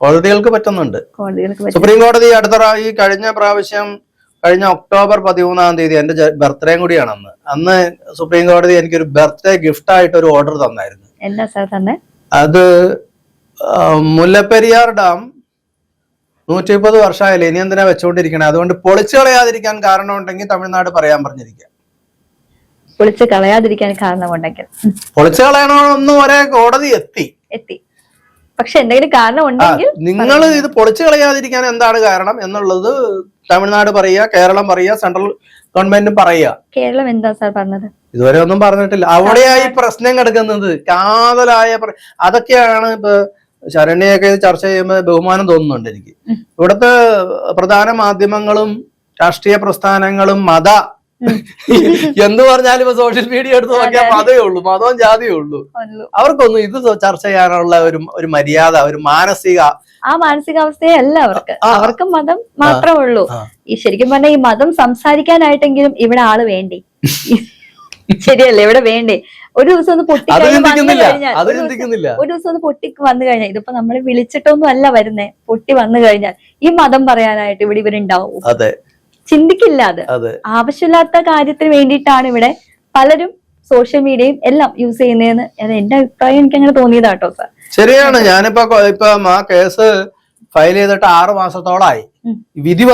കോടതികൾക്ക് പറ്റുന്നുണ്ട്. സുപ്രീം കോടതി ഈ കഴിഞ്ഞ ഒക്ടോബർ 13 എന്റെ ബർത്ത്ഡേയും കൂടിയാണ് അന്ന് സുപ്രീം കോടതി എനിക്കൊരു ബർത്ത്ഡേ ഗിഫ്റ്റ് ആയിട്ട് ഒരു ഓർഡർ തന്നായിരുന്നു. എന്താ സാർ തന്നെ? അത് മുല്ലപ്പെരിയാർ ഡാം 130 വർഷമായില്ലേ, ഇനി എന്തിനാ വെച്ചുകൊണ്ടിരിക്കണേ? അതുകൊണ്ട് പൊളിച്ചു കളയാതിരിക്കാൻ കാരണം ഉണ്ടെങ്കിൽ തമിഴ്നാട് പറയാൻ പറഞ്ഞിരിക്കുക. പൊളിച്ച് കളയാതിരിക്കാൻ കാരണമുണ്ടെങ്കിൽ പൊളിച്ചു കളയണമെന്ന് വരെ കോടതി എത്തി. പക്ഷെ എന്തെങ്കിലും കാരണം ഉണ്ടെങ്കിൽ നിങ്ങൾ ഇത് പൊളിച്ചു കളയാതിരിക്കാൻ എന്താണ് കാരണം എന്നുള്ളത് തമിഴ്നാട് പറയുക, കേരളം പറയുക, സെൻട്രൽ ഗവൺമെന്റും പറയുക. കേരളം എന്താ സാർ പറഞ്ഞത്? ഇതുവരെ ഒന്നും പറഞ്ഞിട്ടില്ല. അവിടെയായി പ്രശ്നം കിടക്കുന്നത് കാതലായ അതൊക്കെയാണ്. ഇപ്പൊ ശരണ്യൊക്കെ ചർച്ച ചെയ്യുമ്പോൾ ബഹുമാനം തോന്നുന്നുണ്ട് എനിക്ക്. ഇവിടുത്തെ പ്രധാന മാധ്യമങ്ങളും രാഷ്ട്രീയ പ്രസ്ഥാനങ്ങളും എന്ത് പറഞ്ഞാലും ഇപ്പൊ സോഷ്യൽ മീഡിയ എടുത്ത് നോക്കിയാൽ മതമേ ഉള്ളൂ, മതവും ജാതിയേ ഉള്ളൂ. അവർക്കൊന്നും ഇത് ചർച്ച ചെയ്യാനുള്ള ഒരു മര്യാദ, ഒരു മാനസികാവസ്ഥയെ അല്ല അവർക്ക് മതം മാത്രമേ ഉള്ളൂ. ഈ ശരിക്കും പറഞ്ഞാൽ ഈ മതം സംസാരിക്കാനായിട്ടെങ്കിലും ഇവിടെ ആള് വേണ്ടേ? ശരിയല്ലേ? ഇവിടെ വേണ്ടേ? ഒരു ദിവസം ഒന്ന് പൊട്ടി ഒരു ദിവസം ഒന്ന് പൊട്ടി വന്നു കഴിഞ്ഞാൽ, ഇതിപ്പോ നമ്മളെ വിളിച്ചിട്ടൊന്നും അല്ല വരുന്നേ, പൊട്ടി വന്നു കഴിഞ്ഞാൽ ഈ മതം പറയാനായിട്ട് ഇവിടെ ഇവരുണ്ടാവും? ചിന്തിക്കില്ല. അത് ആവശ്യമില്ലാത്ത കാര്യത്തിന് വേണ്ടിയിട്ടാണ് ഇവിടെ പലരും സോഷ്യൽ മീഡിയയും എല്ലാം യൂസ് ചെയ്യുന്നതെന്ന് എന്റെ അഭിപ്രായം. എനിക്ക് അങ്ങനെ തോന്നിയതാട്ടോ സാർ. ശരിയാണ്. ഞാനിപ്പോ ആ കേസ് ഫയൽ ചെയ്തിട്ട് 6 മാസത്തോളായി. ഈ വിധി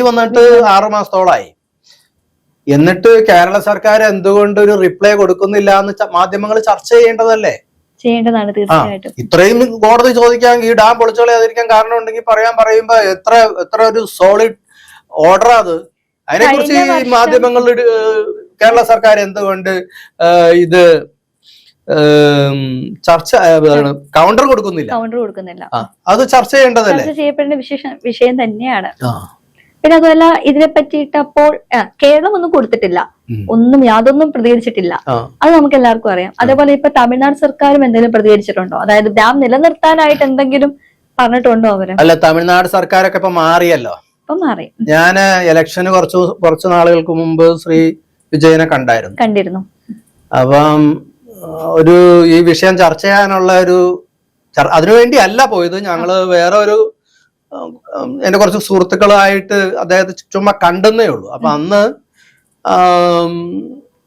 വന്നിട്ട് 6 മാസത്തോളായി. എന്നിട്ട് കേരള സർക്കാർ എന്തുകൊണ്ട് ഒരു റിപ്ലൈ കൊടുക്കുന്നില്ല എന്ന് മാധ്യമങ്ങൾ ചർച്ച ചെയ്യേണ്ടതല്ലേ? ചെയ്യേണ്ടതാണ് തീർച്ചയായിട്ടും. ഇത്രയും കോടതി ചോദിക്കാൻ ഈ ഡാം പൊളിച്ചു കളയാതിരിക്കാൻ കാരണം ഉണ്ടെങ്കിൽ പറയുമ്പോ എത്ര ഒരു സോളിഡ് ഓർഡർ അത്. അതിനെക്കുറിച്ച് ഈ മാധ്യമങ്ങളുടെ കേരള സർക്കാർ എന്തുകൊണ്ട് ഇത് ചർച്ച കൗണ്ടർ കൊടുക്കുന്നില്ല? അത് ചർച്ച ചെയ്യേണ്ടതല്ലേ? ചർച്ച ചെയ്യപ്പെടേണ്ട വിഷയം തന്നെയാണ്. പിന്നെ അതുമല്ല, ഇതിനെ പറ്റിയിട്ട് അപ്പോൾ കേരളം ഒന്നും കൊടുത്തിട്ടില്ല, യാതൊന്നും പ്രതികരിച്ചിട്ടില്ല. അത് നമുക്ക് എല്ലാവർക്കും അറിയാം. അതേപോലെ ഇപ്പൊ തമിഴ്നാട് സർക്കാരും എന്തെങ്കിലും പ്രതികരിച്ചിട്ടുണ്ടോ? അതായത് ഡാം നിലനിർത്താനായിട്ട് എന്തെങ്കിലും പറഞ്ഞിട്ടുണ്ടോ അവര്? അല്ല, തമിഴ്നാട് സർക്കാരൊക്കെ ഇപ്പൊ മാറിയല്ലോ. ഇപ്പൊ മാറി. ഞാന് ഇലക്ഷന് കുറച്ചു നാളുകൾക്ക് മുമ്പ് ശ്രീ വിജയനെ കണ്ടിരുന്നു. അപ്പം ഈ വിഷയം ചർച്ച ചെയ്യാനുള്ള അതിനുവേണ്ടി അല്ല പോയത്. ഞങ്ങള് വേറെ എന്റെ കുറച്ച് സുഹൃത്തുക്കളായിട്ട് അദ്ദേഹത്തെ ചുമ്മാ കണ്ടെന്നേ ഉള്ളൂ. അപ്പൊ അന്ന്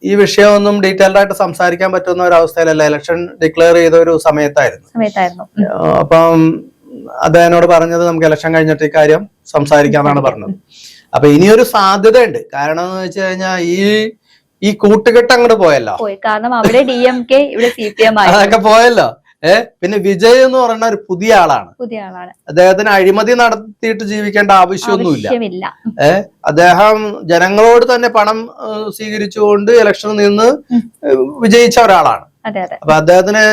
ഈ വിഷയമൊന്നും ഡീറ്റെയിൽഡ് ആയിട്ട് സംസാരിക്കാൻ പറ്റുന്ന ഒരു അവസ്ഥയിലല്ല. ഇലക്ഷൻ ഡിക്ലെയർ ചെയ്ത ഒരു സമയത്തായിരുന്നു. അപ്പം അദ്ദേഹനോട് പറഞ്ഞത് നമുക്ക് ഇലക്ഷൻ കഴിഞ്ഞിട്ട് ഈ കാര്യം സംസാരിക്കാന്നാണ് പറഞ്ഞത്. അപ്പൊ ഇനിയൊരു സാധ്യത ഉണ്ട്. കാരണം എന്ന് വെച്ച് കഴിഞ്ഞാൽ ഈ കൂട്ടുകെട്ട് അങ്ങോട്ട് പോയല്ലോ. കാരണം അവിടെ DMK, ഇവിടെ CPM അതൊക്കെ പോയല്ലോ. പിന്നെ വിജയ് എന്ന് പറയുന്ന ഒരു പുതിയ ആളാണ്. അദ്ദേഹത്തിന് അഴിമതി നടത്തിയിട്ട് ജീവിക്കേണ്ട ആവശ്യമൊന്നുമില്ല. അദ്ദേഹം ജനങ്ങളോട് തന്നെ പണം സ്വീകരിച്ചുകൊണ്ട് ഇലക്ഷനിൽ നിന്ന് വിജയിച്ച ഒരാളാണ്. അപ്പൊ അദ്ദേഹത്തിന്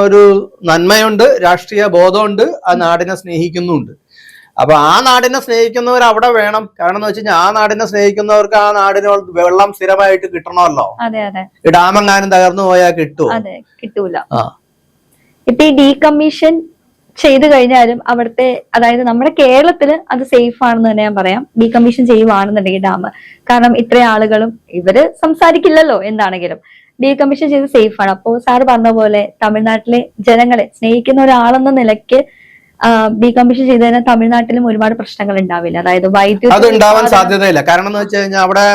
ഒരു നന്മയുണ്ട്, രാഷ്ട്രീയ ബോധമുണ്ട്, ആ നാടിനെ സ്നേഹിക്കുന്നുണ്ട്. അപ്പൊ ആ നാടിനെ സ്നേഹിക്കുന്നവർ അവിടെ വേണം. കാരണം എന്ന് വെച്ച് കഴിഞ്ഞാൽ ആ നാടിനെ സ്നേഹിക്കുന്നവർക്ക് ആ നാടിനോട് വെള്ളം സ്ഥിരമായിട്ട് കിട്ടണമല്ലോ. ഈ ഡാമെങ്ങാനും തകർന്നു പോയാൽ കിട്ടൂല. ഇപ്പൊ ഈ ഡീകമ്മീഷൻ ചെയ്തു കഴിഞ്ഞാലും അവിടുത്തെ, അതായത് നമ്മുടെ കേരളത്തില് അത് സേഫ് ആണെന്ന് തന്നെ ഞാൻ പറയാം. ഡീകമ്മീഷൻ ചെയ്യുവാണെന്നുണ്ടെങ്കിൽ ഡാം, കാരണം ഇത്രയും ആളുകളും ഇവര് സംസാരിക്കില്ലല്ലോ എന്താണെങ്കിലും. ഡീകമ്മീഷൻ ചെയ്ത് സേഫ് ആണ്. അപ്പോ സാറ് പറഞ്ഞ പോലെ തമിഴ്നാട്ടിലെ ജനങ്ങളെ സ്നേഹിക്കുന്ന ഒരാളെന്ന നിലയ്ക്ക് ഡീകമ്മീഷൻ ചെയ്ത് കഴിഞ്ഞാൽ തമിഴ്നാട്ടിലും ഒരുപാട് പ്രശ്നങ്ങൾ ഉണ്ടാവില്ല. അതായത് വൈദ്യുതി അത് ഉണ്ടാവാൻ സാധ്യതയില്ല. കാരണം എന്ന് വെച്ച് കഴിഞ്ഞാൽ അവിടെ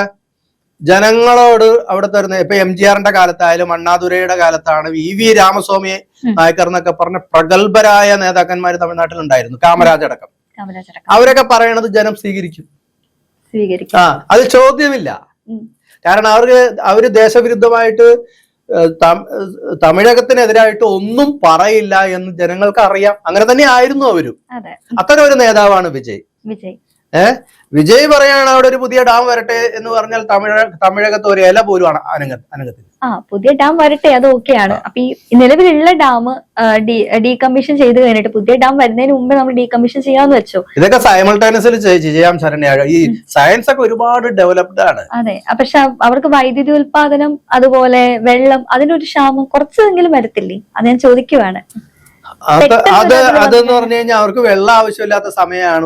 ജനങ്ങളോട് അവിടുത്തെ ഇപ്പൊ MGRന്റെ കാലത്തായാലും അണ്ണാദുരൈയുടെ കാലത്താണ് VV രാമസ്വാമി നായ്ക്കർ എന്നൊക്കെ പറഞ്ഞ പ്രഗത്ഭരായ നേതാക്കന്മാർ തമിഴ്നാട്ടിലുണ്ടായിരുന്നു, കാമരാജ് അടക്കം. അവരൊക്കെ പറയണത് ജനം സ്വീകരിക്കും. അത് ചോദ്യമില്ല. കാരണം അവര് ദേശവിരുദ്ധമായിട്ട് തമിഴകത്തിനെതിരായിട്ട് ഒന്നും പറയില്ല എന്ന് ജനങ്ങൾക്ക് അറിയാം. അങ്ങനെ തന്നെ ആയിരുന്നു അവരും. അത്തരം ഒരു നേതാവാണ് വിജയ്. വിജയ് പറയാണ് അവിടെ ഒരു പുതിയ ഡാം വരട്ടെ എന്ന് പറഞ്ഞാൽ തമിഴകത്ത് ഒരു ഇല പോലും അനങ്ങത്തില്ല. പുതിയ ഡാം വരട്ടെ, അത് ഓക്കെയാണ്. അപ്പൊ ഈ നിലവിലുള്ള ഡാം ഡീകമ്മീഷൻ ചെയ്ത് കഴിഞ്ഞിട്ട് പുതിയ ഡാം വരുന്നതിന് മുമ്പ് നമ്മൾ ഡീകമ്മീഷൻ ചെയ്യാന്ന് വെച്ചോ. ഇതൊക്കെ സൈമൾട്ടേനിയസ്ലി ചെയ്യാം ശരണ്യ. ഈ സയൻസ് ഒക്കെ ഒരുപാട് ഡെവലപ്ഡ് ആണ്. അതെ, പക്ഷെ അവർക്ക് വൈദ്യുതി ഉൽപാദനം, അതുപോലെ വെള്ളം, അതിനൊരു ക്ഷാമം കുറച്ചെങ്കിലും വരത്തില്ലേ? അത് ഞാൻ ചോദിക്കുവാണ്. അതെന്ന് പറഞ്ഞു കഴിഞ്ഞാൽ അവർക്ക് വെള്ളം ആവശ്യമില്ലാത്ത സമയമാണ്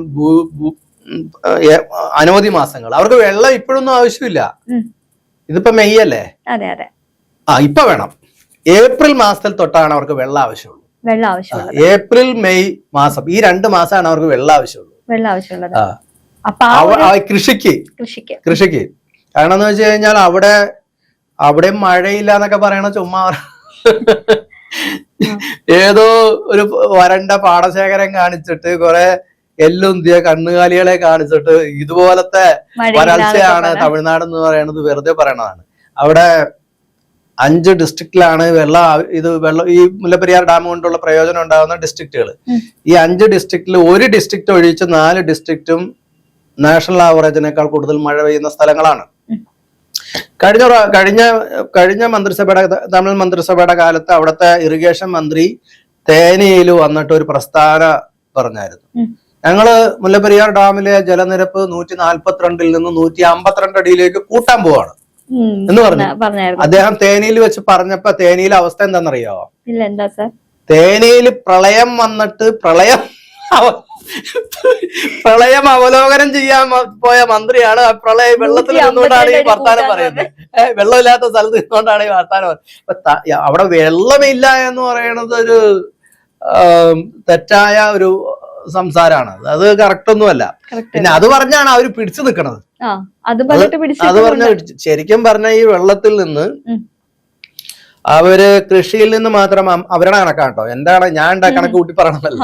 അനവധി മാസങ്ങൾ. അവർക്ക് വെള്ളം ഇപ്പോഴൊന്നും ആവശ്യമില്ല. ഇതിപ്പോ മെയ് അല്ലേ? ഇപ്പൊ വേണം. ഏപ്രിൽ മാസത്തിൽ തൊട്ടാണ് അവർക്ക് വെള്ളം ആവശ്യമുള്ളൂ. ഏപ്രിൽ മെയ് മാസം, ഈ 2 മാസമാണ് അവർക്ക് വെള്ളം ആവശ്യമുള്ളത്. കൃഷിക്ക്. കാരണം എന്ന് വെച്ച് കഴിഞ്ഞാൽ അവിടെ മഴയില്ല എന്നൊക്കെ പറയണ ചുമ്മാ ഏതോ ഒരു വരണ്ട പാടശേഖരം കാണിച്ചിട്ട് കുറെ എല്ലുന്തിയ കന്നുകാലികളെ കാണിച്ചിട്ട് ഇതുപോലത്തെ വരൾച്ചയാണ് തമിഴ്നാട് എന്ന് പറയുന്നത് വെറുതെ പറയണതാണ്. അവിടെ 5 ഡിസ്ട്രിക്റ്റിലാണ് വെള്ളം ഈ മുല്ലപ്പെരിയാർ ഡാം കൊണ്ടുള്ള പ്രയോജനം ഉണ്ടാകുന്ന ഡിസ്ട്രിക്റ്റുകൾ. ഈ 5 ഡിസ്ട്രിക്റ്റിൽ ഒരു ഡിസ്ട്രിക്റ്റ് ഒഴിച്ച് 4 ഡിസ്ട്രിക്റ്റും നാഷണൽ ആവറേജിനേക്കാൾ കൂടുതൽ മഴ പെയ്യുന്ന സ്ഥലങ്ങളാണ്. കഴിഞ്ഞ മന്ത്രിസഭയുടെ തമിഴ് മന്ത്രിസഭയുടെ കാലത്ത് അവിടുത്തെ ഇറിഗേഷൻ മന്ത്രി തേനിയിൽ വന്നിട്ട് ഒരു പ്രസ്താവന പറഞ്ഞായിരുന്നു. ഞങ്ങള് മുല്ലപ്പെരിയാർ ഡാമിലെ ജലനിരപ്പ് 142 നിന്ന് 152 അടിയിലേക്ക് കൂട്ടാൻ പോവാണ് എന്ന് പറഞ്ഞു. അദ്ദേഹം തേനിയിൽ വെച്ച് പറഞ്ഞപ്പോ തേനിയിലെ അവസ്ഥ എന്താണെന്നറിയാവോ? ഇല്ല, എന്താ സാർ? തേനിയിൽ പ്രളയം വന്നിട്ട് പ്രളയം അവലോകനം ചെയ്യാൻ പോയ മന്ത്രിയാണ് ആ പ്രളയം വെള്ളത്തിൽ നിന്നുകൊണ്ടാണ് ഈ വർത്താനം പറയുന്നത്. വെള്ളമില്ലാത്ത സ്ഥലത്ത് നിന്നുകൊണ്ടാണ് ഈ വർത്താനം. അവിടെ വെള്ളമില്ല എന്ന് പറയുന്നത് ഒരു തെറ്റായ ഒരു സംസാരമാണ്. അത് കറക്റ്റ് ഒന്നുമല്ല. പിന്നെ അത് പറഞ്ഞാണ് അവര് പിടിച്ചു നിൽക്കണത്. അത് പറഞ്ഞ ശരിക്കും പറഞ്ഞ ഈ വെള്ളത്തിൽ നിന്ന് അവര് കൃഷിയിൽ നിന്ന് മാത്രം അവരുടെ കണക്കാട്ടോ. എന്താണ് ഞാൻ കണക്ക് കൂട്ടി പറയണതല്ല,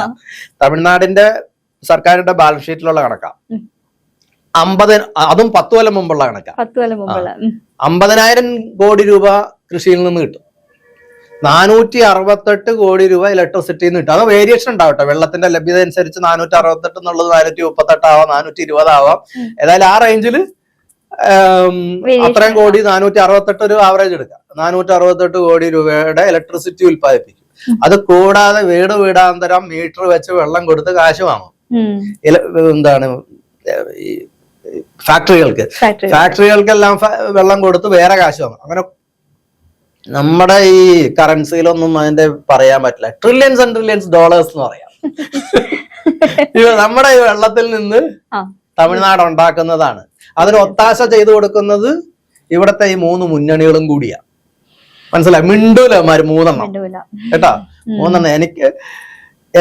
തമിഴ്നാടിന്റെ സർക്കാരിന്റെ ബാലൻസ് ഷീറ്റിലുള്ള കണക്കാ. 50, അതും 10 കൊല്ലം മുമ്പുള്ള കണക്കാ. 50,000 കോടി രൂപ കൃഷിയിൽ നിന്ന് കിട്ടും. 468 കോടി രൂപ ഇലക്ട്രിസിറ്റിയിൽ നിന്ന് കിട്ടും. അത് വേരിയേഷൻ ഉണ്ടാവട്ടെ, വെള്ളത്തിന്റെ ലഭ്യത അനുസരിച്ച് 468 എന്നുള്ളത് 438 ആവാം, 420 ആവാം. ഏതായാലും ആ റേഞ്ചിൽ അത്രയും കോടി 468 ഒരു ആവറേജ് എടുക്കാം. 468 കോടി രൂപയുടെ ഇലക്ട്രിസിറ്റി ഉൽപ്പാദിപ്പിക്കും. അത് കൂടാതെ വീടാന്തരം മീറ്റർ വെച്ച് വെള്ളം കൊടുത്ത് കാശ് വാങ്ങും. എന്താണ് ഫാക്ടറികൾക്കെല്ലാം വെള്ളം കൊടുത്ത് വേറെ കാശ് വാങ്ങും. അങ്ങനെ നമ്മുടെ ഈ കറൻസിയിലൊന്നും അതിന്റെ പറയാൻ പറ്റില്ല. ട്രില്യൺസ് ആൻഡ് ട്രില്യൺസ് ഡോളേഴ്സ് എന്ന് പറയാം. നമ്മുടെ ഈ വെള്ളത്തിൽ നിന്ന് തമിഴ്നാട് ഉണ്ടാക്കുന്നതാണ്. അതിന് ഒത്താശ ചെയ്തു കൊടുക്കുന്നത് ഇവിടത്തെ ഈ 3 മുന്നണികളും കൂടിയാ. മനസ്സിലായി? മിണ്ടൂലമാര് 3 എണ്ണം കേട്ടോ, 3 എണ്ണം.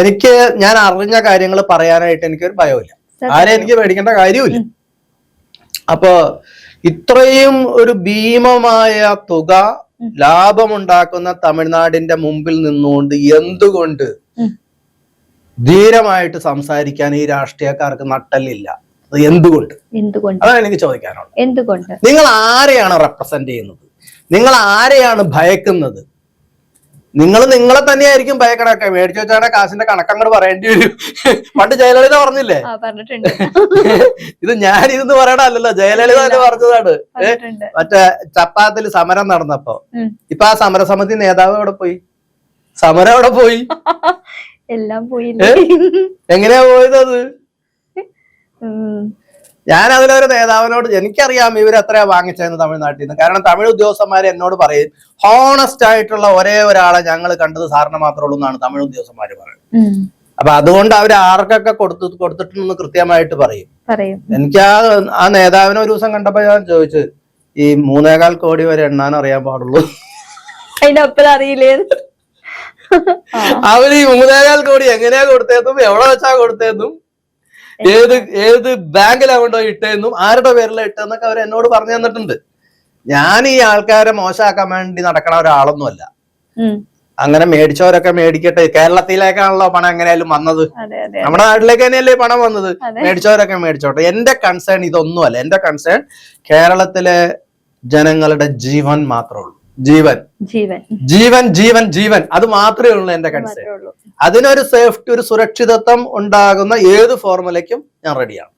എനിക്ക് ഞാൻ അറിഞ്ഞ കാര്യങ്ങൾ പറയാനായിട്ട് എനിക്കൊരു ഭയമില്ല. ആരെ എനിക്ക് പേടിക്കേണ്ട കാര്യമില്ല. അപ്പോ ഇത്രയും ഒരു ഭീമമായ തുക ലാഭമുണ്ടാക്കുന്ന തമിഴ്നാടിന്റെ മുമ്പിൽ നിന്നുകൊണ്ട് എന്തുകൊണ്ട് ധീരമായിട്ട് സംസാരിക്കാൻ ഈ രാഷ്ട്രീയക്കാർക്ക് നട്ടല്ലില്ല? എന്തുകൊണ്ട്? അതാണ് എനിക്ക് ചോദിക്കാനുള്ളത്. നിങ്ങൾ ആരെയാണ് റെപ്രസെന്റ് ചെയ്യുന്നത്? നിങ്ങൾ ആരെയാണ് ഭയക്കുന്നത്? നിങ്ങൾ നിങ്ങളെ തന്നെയായിരിക്കും ഭയക്കണൊക്കെ. മേടിച്ചു വെച്ചാൽ കാശിന്റെ കണക്കങ്ങോട് പറയേണ്ടി വരും. പണ്ട് ജയലളിത പറഞ്ഞില്ലേ? ഇത് ഞാനിരുന്ന് പറയണല്ലോ, ജയലളിത തന്നെ പറഞ്ഞതാണ്. മറ്റേ ചപ്പാത്തിൽ സമരം നടന്നപ്പോ ഇപ്പൊ ആ സമരസമിതി നേതാവ് എവിടെ പോയി? സമരം എവിടെ പോയി? എല്ലാം പോയി. എങ്ങനെയാ പോയത് അത്? ഞാൻ അതിലൊരു നേതാവിനോട്, എനിക്കറിയാം ഇവരെത്രയാ വാങ്ങിച്ചതെന്ന് തമിഴ്നാട്ടിൽ നിന്ന്. കാരണം തമിഴ് ഉദ്യോഗസ്ഥന്മാർ എന്നോട് പറയും, ഹോണസ്റ്റ് ആയിട്ടുള്ള ഒരേ ഒരാളെ ഞങ്ങൾ കണ്ടത് സാറിന് മാത്രമേ ഉള്ളൂ എന്നാണ് തമിഴ് ഉദ്യോഗസ്ഥന്മാര് പറയുന്നത്. അപ്പൊ അതുകൊണ്ട് അവർ ആർക്കൊക്കെ കൊടുത്തിട്ടുണ്ടെന്ന് കൃത്യമായിട്ട് പറയും. എനിക്ക് ആ നേതാവിനെ ഒരു ദിവസം കണ്ടപ്പോ ഞാൻ ചോദിച്ചു, ഈ 3.25 കോടി വരെ എണ്ണാൻ അറിയാൻ പാടുള്ളൂ, അതിനപ്പുറം അറിയില്ലേ? അവര് ഈ 3.25 കോടി എങ്ങനെയാ കൊടുത്തതെന്നും എവിടെ വെച്ചാ കൊടുത്തതെന്നും ഏത് ബാങ്കിലാ കൊണ്ടുപോയി ഇട്ടെന്നും ആരുടെ പേരിലാ ഇട്ടെന്നൊക്കെ അവർ എന്നോട് പറഞ്ഞു തന്നിട്ടുണ്ട്. ഞാൻ ഈ ആൾക്കാരെ മോശമാക്കാൻ വേണ്ടി നടക്കണ ഒരാളൊന്നുമല്ല. അങ്ങനെ മേടിച്ചവരൊക്കെ മേടിക്കട്ടെ. കേരളത്തിലേക്കാണല്ലോ പണം എങ്ങനെയാലും വന്നത്, നമ്മുടെ നാട്ടിലേക്ക് തന്നെയല്ലേ പണം വന്നത്. മേടിച്ചവരൊക്കെ മേടിച്ചോട്ടെ. എന്റെ കൺസേൺ ഇതൊന്നുമല്ല. എന്റെ കൺസേൺ കേരളത്തിലെ ജനങ്ങളുടെ ജീവൻ മാത്രമേ ഉള്ളൂ. ജീവൻ ജീവൻ ജീവൻ ജീവൻ അത് മാത്രമേ ഉള്ളൂ എന്റെ കൺസേൺ. അതിനൊരു സേഫ്റ്റി, ഒരു സുരക്ഷിതത്വം ഉണ്ടാകുന്ന ഏത് ഫോർമുലയ്ക്കും ഞാൻ റെഡിയാണ്.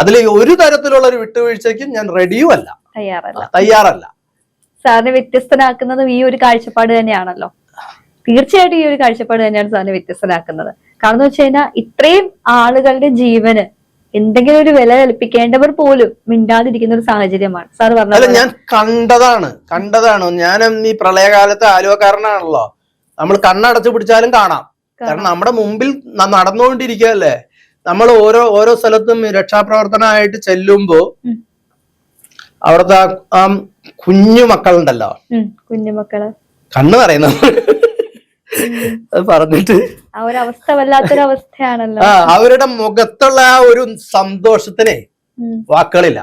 അതിൽ ഒരു തരത്തിലുള്ള ഒരു വിട്ടുവീഴ്ചയ്ക്കും ഞാൻ റെഡിയുമല്ല, തയ്യാറല്ല. സാറിനെ വ്യത്യസ്തനാക്കുന്നതും ഈ ഒരു കാഴ്ചപ്പാട് തന്നെയാണല്ലോ. തീർച്ചയായിട്ടും ഈ ഒരു കാഴ്ചപ്പാട് തന്നെയാണ് സാറിനെ വ്യത്യസ്തനാക്കുന്നത്. കാരണം എന്ന് വെച്ച് കഴിഞ്ഞാൽ ഇത്രയും ആളുകളുടെ ജീവന് എന്തെങ്കിലും ഒരു വില കൽപ്പിക്കേണ്ടവർ പോലും മിണ്ടാതിരിക്കുന്ന ഒരു സാഹചര്യമാണ് സാർ പറഞ്ഞത്. ഞാൻ കണ്ടതാണ്. ഞാൻ ഈ പ്രളയകാലത്ത് ആലുവക്കാരനാണല്ലോ. നമ്മൾ കണ്ണടച്ചു പിടിച്ചാലും കാണാം. കാരണം നമ്മുടെ മുമ്പിൽ നടന്നുകൊണ്ടിരിക്കുകയല്ലേ. നമ്മൾ ഓരോ സ്ഥലത്തും രക്ഷാപ്രവർത്തനമായിട്ട് ചെല്ലുമ്പോ അവിടുത്തെ ആ കുഞ്ഞു മക്കളുണ്ടല്ലോ, കുഞ്ഞുമക്കള് കണ്ണ് പറയുന്നത് അത് പറഞ്ഞിട്ട് ആ ഒരു അവസ്ഥ വല്ലാത്തൊരവസ്ഥയാണല്ലോ. അവരുടെ മുഖത്തുള്ള ആ ഒരു സന്തോഷത്തിനെ വാക്കുകളില്ല.